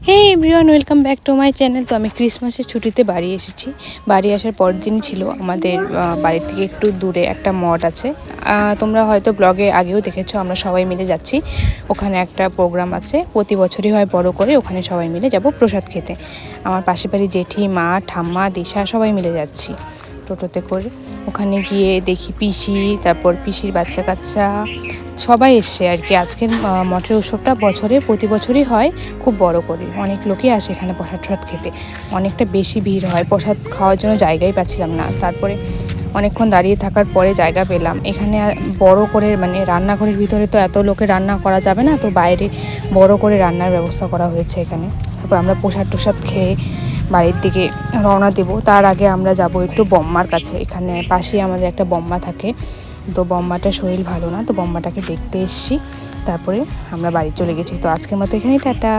Hey everyone, welcome back to my channel. তো আমি ক্রিসমাসের ছুটিতে বাড়ি এসেছি। বাড়ি আসার পর দিন ছিল আমাদের বাড়ি থেকে একটু দূরে একটা মঠ আছে। তোমরা হয়তো ব্লগে আগেও দেখেছো, আমরা সবাই মিলে যাচ্ছি। ওখানে একটা প্রোগ্রাম আছে, প্রতি বছরই হয় বড় করে। ওখানে সবাই মিলে যাব প্রসাদ খেতে। আমার পাশের বাড়ি জেঠি, মা, ঠাম্মা, দিশা সবাই মিলে যাচ্ছি টোটোতে করে। ওখানে গিয়ে দেখি পিসি, তারপর পিসির বাচ্চা কাচ্চা সবাই এসছে আর কি। আজকের মঠের উৎসবটা প্রতি বছরই হয় খুব বড় করে। অনেক লোকই আসে এখানে প্রসাদ টসাদ খেতে। অনেকটা বেশি ভিড় হয়, প্রসাদ খাওয়ার জন্য জায়গাই পাচ্ছিলাম না। তারপরে অনেকক্ষণ দাঁড়িয়ে থাকার পরে জায়গা পেলাম। এখানে বড় করে মানে রান্নাঘরের ভিতরে তো এত লোকে রান্না করা যাবে না, তো বাইরে বড় করে রান্নার ব্যবস্থা করা হয়েছে এখানে। তারপর আমরা প্রসাদ টসাদ খেয়ে বাড়ির দিকে রওনা দেব। তার আগে আমরা যাব একটু বম্মার কাছে। এখানে পাশেই আমাদের একটা বম্মা থাকে, তো বম্মাটার শরীর ভালো না, তো বম্মাটাকে দেখতে এসেছি। তারপরে আমরা বাড়ি চলে গেছি। তো আজকের মতো এখানেই টাটা।